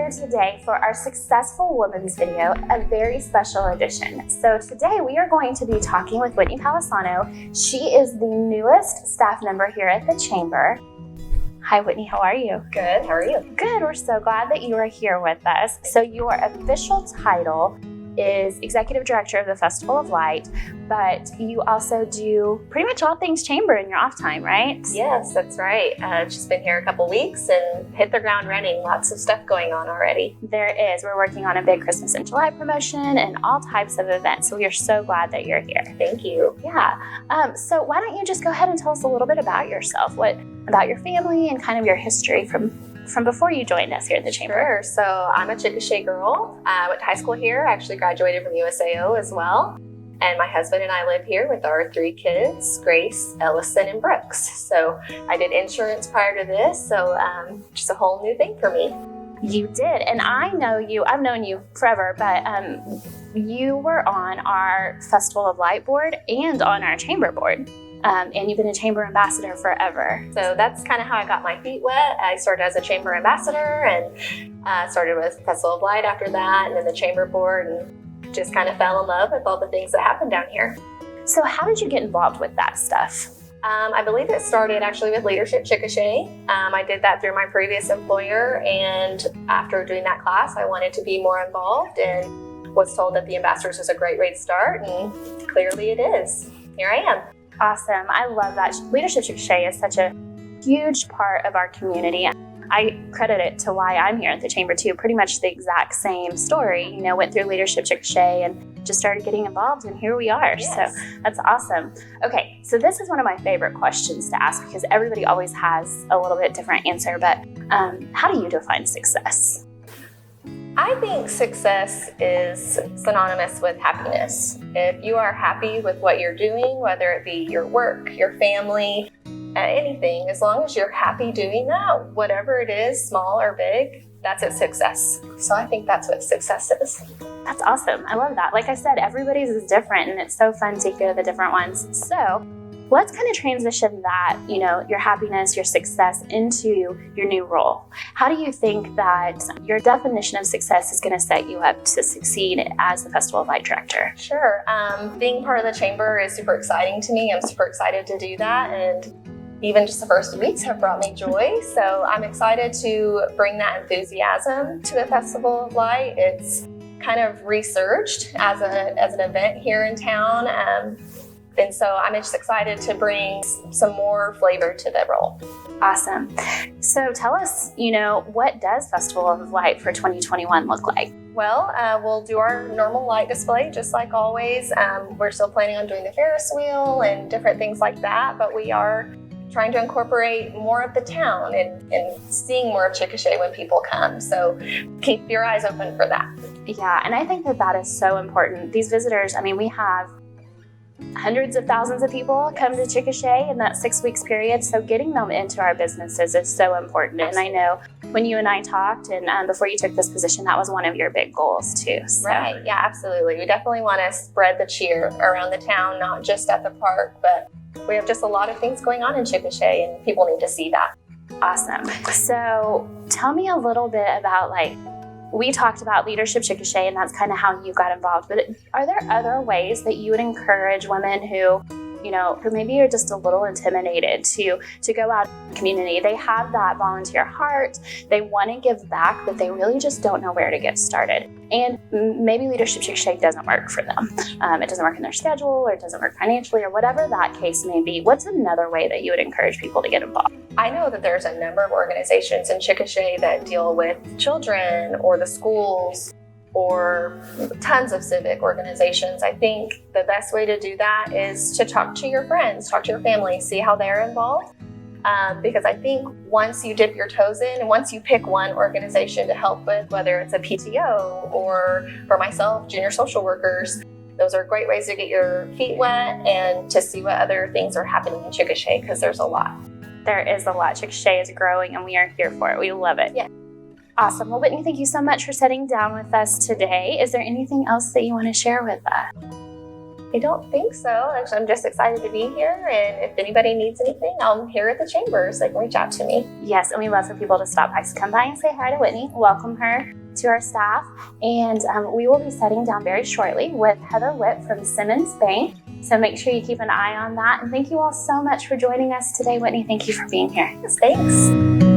here today for our Successful Women's video, a very special edition. So today we are going to be talking with Whitney Palesano. She is the newest staff member here at the Chamber. Hi Whitney, how are you? Good, how are you? Good, we're so glad that you are here with us. So your official title is Executive Director of the Festival of Light, but you also do pretty much all things Chamber in your off time, right? Yes, that's right. I've just been here a couple weeks and hit the ground running. Lots of stuff going on already. There is. We're working on a big Christmas in July promotion and all types of events, so we are so glad that you're here. Thank you. Yeah. So why don't you just go ahead and tell us a little bit about yourself, about your family and kind of your history from before you joined us here at the Chamber. Sure. So I'm a Chickasha girl. I went to high school here. I actually graduated from USAO as well. And my husband and I live here with our 3 kids, Grace, Ellison, and Brooks. So I did insurance prior to this, so just a whole new thing for me. You did. And I know you, I've known you forever, but you were on our Festival of Light board and on our Chamber board. And you've been a Chamber ambassador forever. So that's kind of how I got my feet wet. I started as a Chamber ambassador and started with Festival of Light after that, and then the Chamber board, and just kind of fell in love with all the things that happen down here. So how did you get involved with that stuff? I believe it started actually with Leadership Chickasha. I did that through my previous employer, and after doing that class, I wanted to be more involved and was told that the ambassadors was a great way to start, and clearly it is. Here I am. Awesome. I love that. Leadership Chickasha is such a huge part of our community. I credit it to why I'm here at the Chamber too. Pretty much the exact same story. Went through Leadership Chickasha and just started getting involved, and here we are. Yes. So that's awesome. Okay, so this is one of my favorite questions to ask because everybody always has a little bit different answer, but how do you define success? I think success is synonymous with happiness. If you are happy with what you're doing, whether it be your work, your family, anything, as long as you're happy doing that, whatever it is, small or big, that's a success. So I think that's what success is. That's awesome. I love that. Like I said, everybody's is different, and it's so fun to hear the different ones. So let's kind of transition that, your happiness, your success into your new role. How do you think that your definition of success is going to set you up to succeed as the Festival of Light Director? Sure. Being part of the Chamber is super exciting to me. I'm super excited to do that. And even just the first weeks have brought me joy. So I'm excited to bring that enthusiasm to the Festival of Light. It's kind of researched as an event here in town. And so I'm just excited to bring some more flavor to the role. Awesome. So tell us, what does Festival of Light for 2021 look like? Well, we'll do our normal light display just like always. We're still planning on doing the Ferris wheel and different things like that, but we are trying to incorporate more of the town and seeing more of Chickasha when people come. So keep your eyes open for that. Yeah, and I think that is so important. These visitors, we have hundreds of thousands of people come to Chickasha in that 6 weeks period, so getting them into our businesses is so important. Absolutely. And I know when you and I talked and before you took this position, that was one of your big goals too. So. Right, yeah, absolutely. We definitely want to spread the cheer around the town, not just at the park, but we have just a lot of things going on in Chickasha, and people need to see that. Awesome. So tell me a little bit about we talked about Leadership Chickasha, and that's kind of how you got involved. But are there other ways that you would encourage women who maybe are just a little intimidated to go out in the community? They have that volunteer heart. They want to give back, but they really just don't know where to get started. And maybe Leadership Chickasha doesn't work for them. It doesn't work in their schedule, or it doesn't work financially, or whatever that case may be. What's another way that you would encourage people to get involved? I know that there's a number of organizations in Chickasha that deal with children or the schools or tons of civic organizations. I think the best way to do that is to talk to your friends, talk to your family, see how they're involved. Because I think once you dip your toes in and once you pick one organization to help with, whether it's a PTO or for myself, junior social workers, those are great ways to get your feet wet and to see what other things are happening in Chickasha, because there's a lot. There is a lot. Chickasha is growing, and we are here for it. We love it. Yeah. Awesome. Well, Whitney, thank you so much for sitting down with us today. Is there anything else that you want to share with us? I don't think so. Actually, I'm just excited to be here. And if anybody needs anything, I'm here at the chamber, so they can reach out to me. Yes, and we love for people to stop by. So come by and say hi to Whitney. Welcome her to our staff. And we will be setting down very shortly with Heather Whitt from Simmons Bank. So make sure you keep an eye on that. And thank you all so much for joining us today, Whitney. Thank you for being here. Yes, thanks.